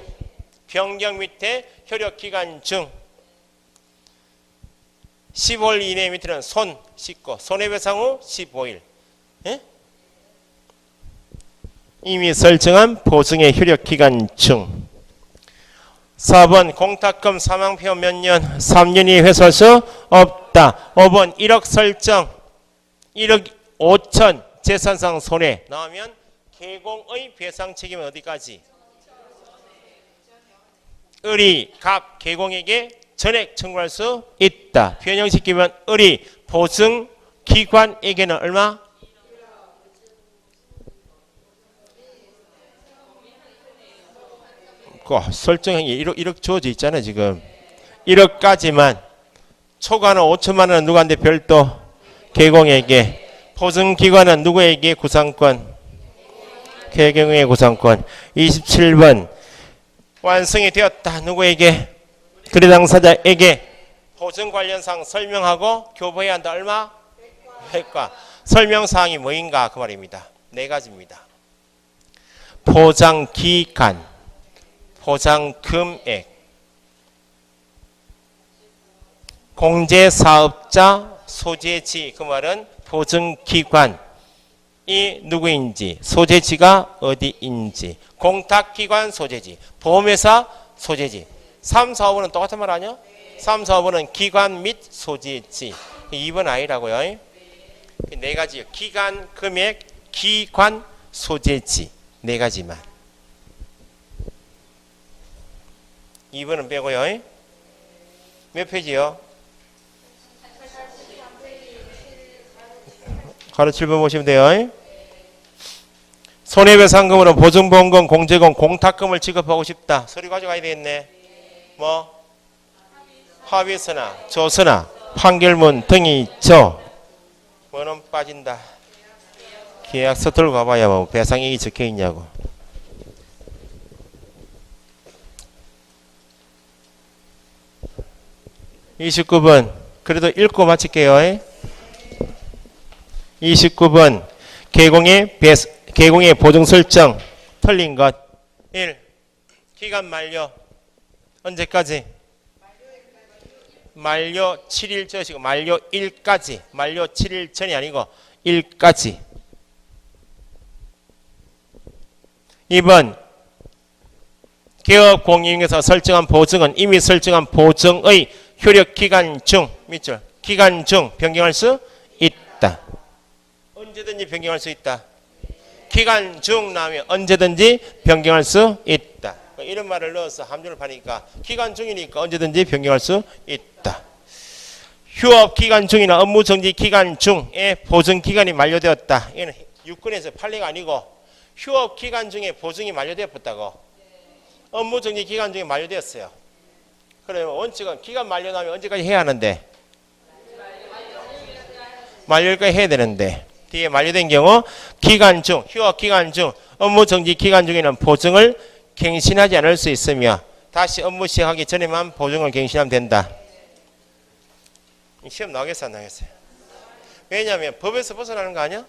변경 밑에 효력기간 중. 15일 이내 밑에는 손 씻고 손해배상 후 15일. 예? 이미 설정한 보증의 효력기간 중. 4번 공탁금 사망표 몇 년? 3년이 회수할 수 없다. 5번 1억 설정 1억 5천 재산상 손해 나오면 개공의 배상 책임은 어디까지? 을이 갑 개공에게 전액 청구할 수 있다. 변형시키면 을이 보증기관에게는 얼마? 설정형이 1억 주어져 있잖아요. 지금 1억까지만. 초과는 5천만 원은 누구한테 별도? 개공에게. 보증기관은 누구에게? 구상권. 개공의 구상권. 27번 완성이 되었다. 누구에게? 거래 당사자에게. 보증 관련사항 설명하고 교부해야 한다. 얼마? 100과. 설명사항이 뭐인가 그 말입니다. 4가지입니다. 보장기간, 보장금액, 공제사업자 소재지. 그 말은 보증기관이 누구인지, 소재지가 어디인지, 공탁기관 소재지, 보험회사 소재지. 3, 4, 5번은 똑같은 말 아니야? 3, 4, 5번은 기관 및 소재지. 2번 아니라고요. 4가지요. 기간, 금액, 기관, 소재지. 4가지만. 2번은 빼고요. 몇 페이지요? 가로 7번 보시면 돼요. 손해배상금으로 보증보험금, 공제금, 공탁금을 지급하고 싶다. 서류 가져가야 되겠네. 뭐? 합의서나 조서나 판결문 등이 있죠. 뭐는 빠진다. 계약서 들고 가봐야 뭐 배상액이 적혀있냐고. (29번) 그래도 읽고 마칠게요. 29번 개공의 보증 설정 틀린 것. 1. 기간 만료 언제까지? 만료 7일 전이고 만료 1까지. 만료 7일 전이 아니고 1까지. 2번 개업 공인중개사 설정한 보증은 이미 설정한 보증의 효력 기간 중 밑줄 기간 중 변경할 수 있다. 언제든지 변경할 수 있다. 기간 중 나오면 언제든지 변경할 수 있다. 이런 말을 넣어서 함정을 파니까 기간 중이니까 언제든지 변경할 수 있다. 휴업 기간 중이나 업무 정지 기간 중에 보증 기간이 만료되었다. 이는 유권에서 판례가 아니고 휴업 기간 중에 보증이 만료되었다고. 업무 정지 기간 중에 만료되었어요. 그러면 원칙은 기간 만료나면 언제까지 해야 하는데? 만료일까지 해야 되는데 뒤에 만료된 경우 기간 중, 휴업 기간 중, 업무 정지 기간 중에는 보증을 갱신하지 않을 수 있으며 다시 업무 시작하기 전에만 보증을 갱신하면 된다. 시험 나오겠어 안 나오겠어요? 왜냐하면 법에서 벗어나는 거 아니야?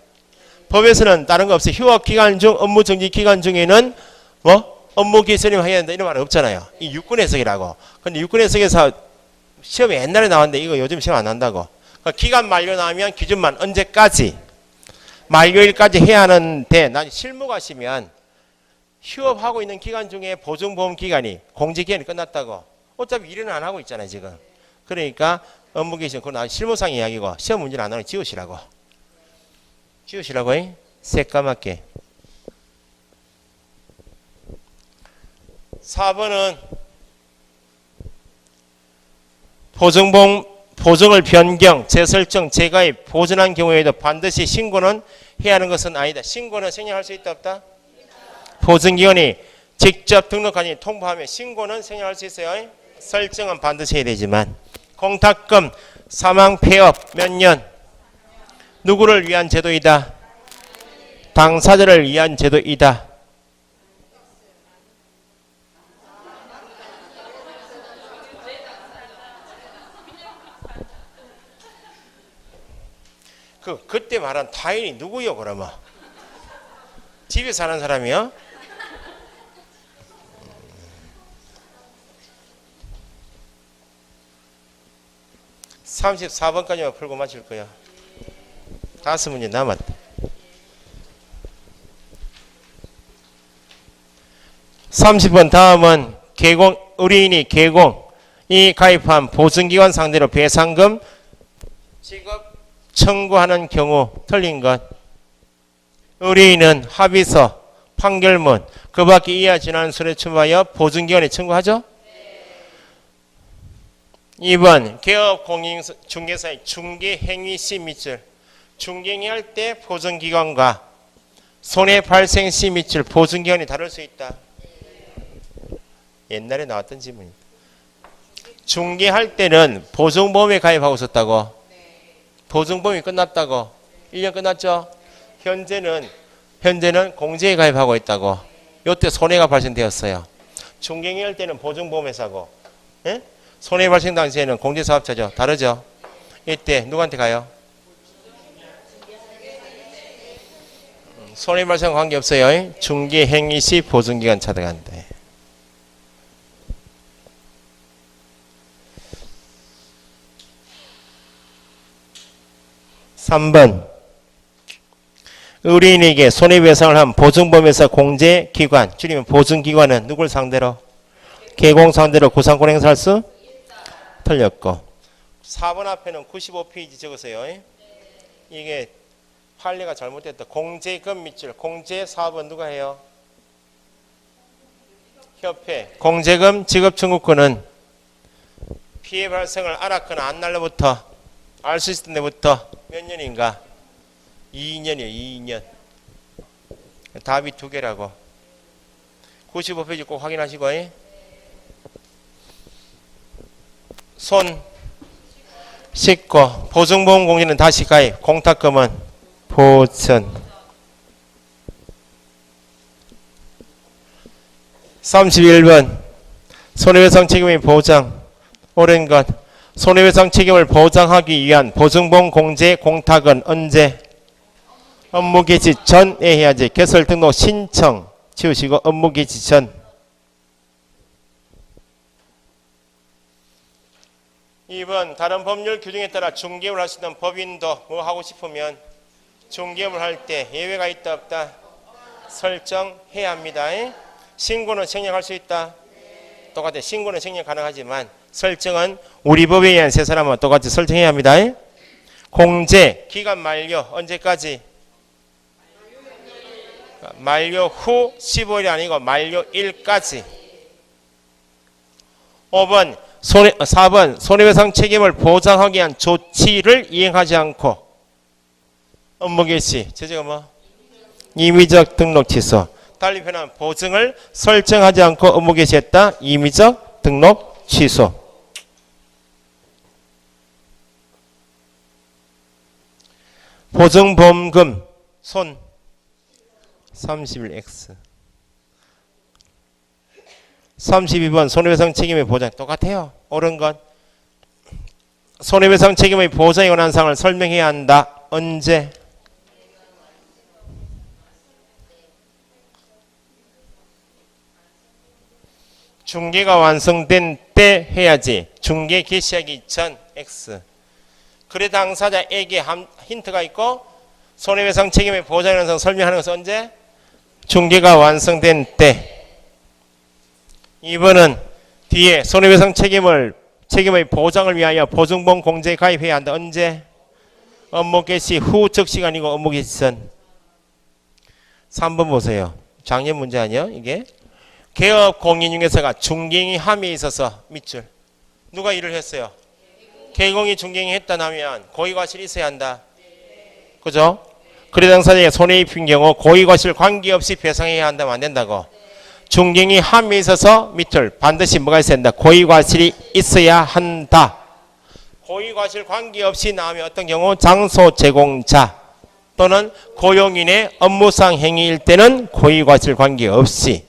법에서는 다른 거 없어요. 휴업 기간 중, 업무 정지 기간 중에는 뭐 업무 개선을 해야 된다 이런 말은 없잖아요. 이 유권 해석이라고. 근데 유권 해석에서 시험이 옛날에 나왔는데 이거 요즘 시험 안 난다고. 그러니까 기간 만료 나오면 기준만 언제까지 만료일까지 해야 하는데 난 실무 가시면 휴업하고 있는 기간 중에 보증보험 기간이 공제 기간이 끝났다고. 어차피 일은 안 하고 있잖아요 지금. 그러니까 업무 개선 그건 실무상 이야기고 시험 문제는 안 하면 지우시라고. 지우시라고. 새까맣게. 4번은 보증을 변경, 재설정, 재가입, 보존한 경우에도 반드시 신고는 해야 하는 것은 아니다. 신고는 생략할 수 있다 없다? 보증기관이 직접 등록하니 통보하면 신고는 생략할 수 있어요. 설정은 반드시 해야 되지만 공탁금, 사망, 폐업 몇 년? 누구를 위한 제도이다? 당사자를 위한 제도이다. 그때 말한 타인이 누구요 그러면? 집에 사는 사람이요? (34번까지만) 풀고 마칠 거야. 5문제 남았다. 30번 다음은 의뢰인이 개공이 가입한 보증기관 상대로 배상금 지급 청구하는 경우. 틀린 것. 의뢰인은 합의서, 판결문, 그 밖에 이하 지난 수를 첨부하여 보증기관에 청구하죠? 2번 개업 공인중개사의 중개행위 시 밑줄. 중개행위할 때 보증기관과 손해 발생 시 밑줄 보증기관이 다를 수 있다. 옛날에 나왔던 질문입니다. 중개할 때는 보증보험에 가입하고 있었다고. 보증보험이 끝났다고. 1년 끝났죠? 현재는 공제에 가입하고 있다고. 이때 손해가 발생되었어요. 중개행위할 때는 보증보험회사고, 예? 손해 발생 당시에는 공제사업자죠. 다르죠? 이때 누구한테 가요? 손해 발생 관계없어요. 중개행위 시 보증기간 찾아간다. 3번 의뢰인에게 손해배상을 한 보증보험회사 공제기관, 줄이면 보증기관은 누굴 상대로? 개공 상대로 구상권 행사할 수? 틀렸고. 4번 앞에는 95페이지 적으세요. 이게 판례가 잘못됐다. 공제금 밑줄. 공제 4번 누가 해요? 협회. 공제금 지급 청구권은 피해 발생을 알았거나 안 날로부터 알 수 있을 때부터 몇 년인가? 2년이에요. 2년. 답이 2개라고. 95페이지 꼭 확인하시고. 손 씻고 보증보험 공제는 다시 가입. 공탁금은 보전. 31번 손해배상 책임의 보장. 옳은 것. 손해배상 책임을 보장하기 위한 보증보험 공제 공탁은 언제? 업무 개시 전에 해야지. 개설 등록 신청 지우시고 업무 개시 전. 2번 다른 법률 규정에 따라 중개업을 할 수 있는 법인도 뭐 하고 싶으면 중개업을 할 때 예외가 있다 없다? 설정해야 합니다. 신고는 생략할 수 있다? 똑같아. 신고는 생략 가능하지만 설정은 우리 법에 의한 세 사람은 똑같이 설정해야 합니다. 공제 기간 만료 언제까지? 만료 후 15일이 아니고 만료일까지. 4번 손해배상 책임을 보장하기 위한 조치를 이행하지 않고 업무 개시 제재가 뭐? 임의적 등록 취소. 달리 표현하면 보증을 설정하지 않고 업무 개시했다. 임의적 등록 취소. 보증보험금 손 31X 32번 손해배상 책임의 보장 똑같아요. 옳은 건 손해배상 책임의 보장에 관한 사항을 설명해야 한다. 언제? 중개가 완성된 때 해야지. 중개 개시하기 전 X. 거래 당사자에게 힌트가 있고 손해배상 책임의 보장에 관한 사항을 설명하는 것은 언제? 중개가 완성된 때. 2번은 뒤에 손해배상 책임의 보장을 위하여 보증보험 공제에 가입해야 한다. 언제? 업무 개시 후 즉시가 아니고 업무 개시 전. 3번 보세요. 작년 문제 아니요? 이게 개업 공인중개사가 중개인이 함에 있어서 밑줄. 누가 일을 했어요? 개공이 중개인이 했다 하면 고의과실이 있어야 한다. 그죠? 거래 당사자에게 손해 입힌 경우 고의과실 관계없이 배상해야 한다면 안 된다고. 중개인이 함에 있어서 밑줄 반드시 뭐가 있어야 한다. 고의과실이 있어야 한다. 고의과실 관계없이 나오면 어떤 경우 장소 제공자 또는 고용인의 업무상 행위일 때는 고의과실 관계없이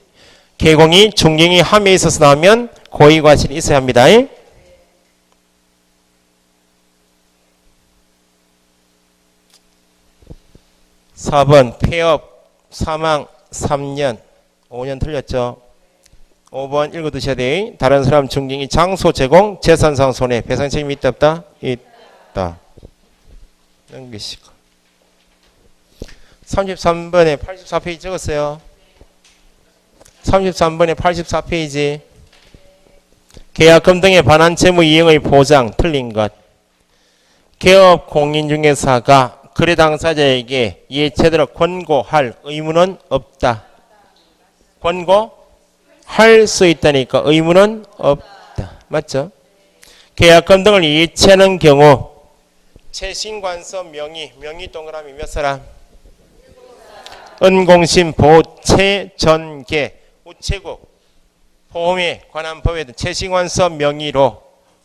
개공이 중개인이 함에 있어서 나오면 고의과실이 있어야 합니다. 4번 폐업 사망 3년 5년 틀렸죠. 5번 읽어두셔야 돼. 다른 사람 중개인이 장소 제공 재산상 손해 배상 책임이 있다 없다? 있다. 넘기시고 33번에 84페이지 적었어요. 33번에 84페이지 계약금 등에 반환 채무 이행의 보장 틀린 것. 개업 공인중개사가 거래 당사자에게 이에 제대로 권고할 의무는 없다. 권고할 수 있다니까 의무는 없다. 맞죠? 계약금 등을 이체하는 경우 채신관서 명의 동그라미 몇 사람? 은공신 보채 전개 우체국 보험에 관한 법에 채신관서 명의로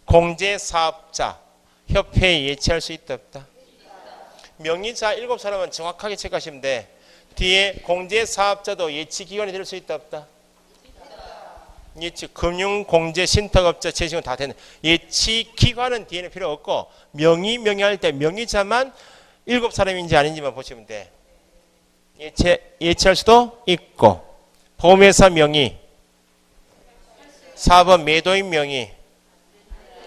공제사업자 협회에 예치할 수 있다 없다? 명의자 7사람은 정확하게 체크하시면 돼. 뒤에 공제사업자도 예치기관이 될 수 있다 없다? 예치 금융공제신탁업자 채식은 다 되는 예치기관은 뒤에는 필요 없고 명의할 때 명의자만 7사람인지 아닌지만 보시면 돼. 예치할 수도 있고 보험회사 명의 4번 매도인 명의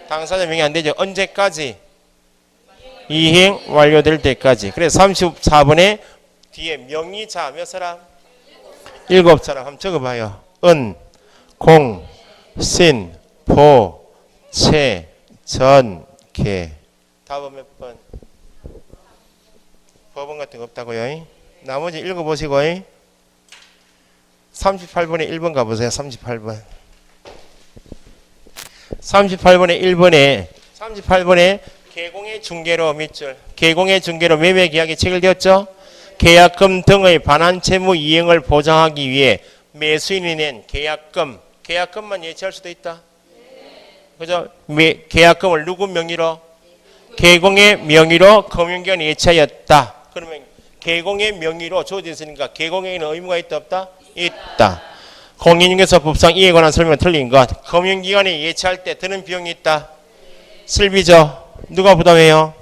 당사자 명의 안 되죠. 언제까지? 이행 완료될 때까지. 그래서 34번에 뒤에 명의자 몇 사람? 7사람 한번 적어봐요. 은, 공, 신, 보, 채, 전, 개. 답은 몇 번? 법원 같은 거 없다고요. 나머지 읽어보시고 38번에 1번 가보세요. 38번. 38번에 개공의 중개로 밑줄. 개공의 중개로 매매 계약이 체결되었죠. 계약금 등의 반환 채무 이행을 보장하기 위해 매수인이 낸 계약금만 예치할 수도 있다. 그죠? 계약금을 누구 명의로? 개공의 명의로 금융기관이 예치하였다. 그러면 개공의 명의로 주어져 있으니까 개공에는 의무가 있다 없다? 있다. 공인중개사 법상 이에 관한 설명은 틀린 것. 금융기관이 예치할 때 드는 비용이 있다. 실비죠. 누가 부담해요?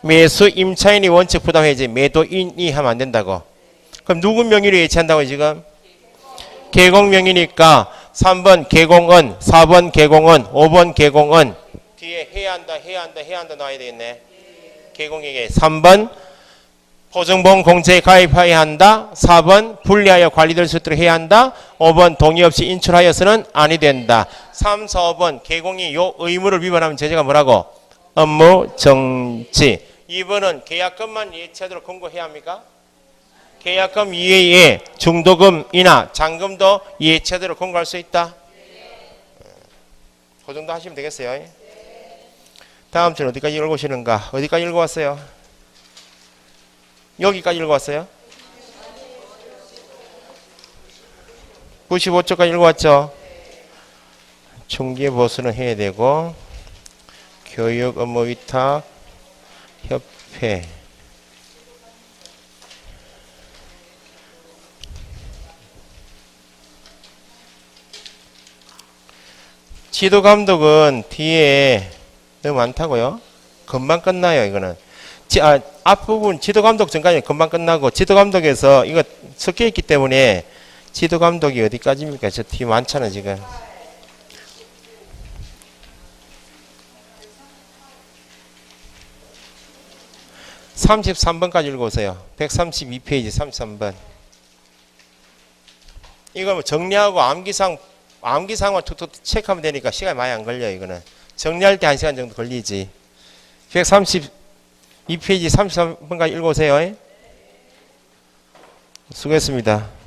매수 임차인이 원칙 부담해야지 매도인이 하면 안 된다고. 그럼 누구 명의로 예치한다고 지금? 개공 명의니까 3번 개공은, 4번 개공은, 5번 개공은 뒤에 해야 한다 나와야 되겠네. 개공에게 3번 보증보험 공제에 가입해야 한다. 4번 불리하여 관리될 수 있도록 해야 한다. 5번 동의 없이 인출하여서는 아니 된다. 3, 4, 5번 개공이 요 의무를 위반하면 제재가 뭐라고? 업무 정지. 2번은 계약금만 이해체하도록 권고해야 합니까? 계약금 이외에 중도금이나 잔금도 이해체하도록 권고할 수 있다. 그 정도 하시면 되겠어요. 다음 주는 어디까지 읽어보시는가? 어디까지 읽어왔어요? 여기까지 읽어왔어요? 95쪽까지 읽어왔죠? 중개보수는 해야 되고 교육 업무 위탁 협회 지도감독은 뒤에 너무 많다고요? 금방 끝나요. 이거는 앞부분 지도감독 전까지 금방 끝나고 지도감독에서 이거 섞여 있기 때문에 지도감독이 어디까지입니까? 저 뒤 많잖아 지금. 33번까지 읽어보세요. 132페이지 33번. 이거 뭐 정리하고 암기사항만 툭툭 체크하면 되니까 시간이 많이 안 걸려요. 이거는 정리할 때 1시간 정도 걸리지. 132페이지 33번까지 읽어보세요. 수고했습니다.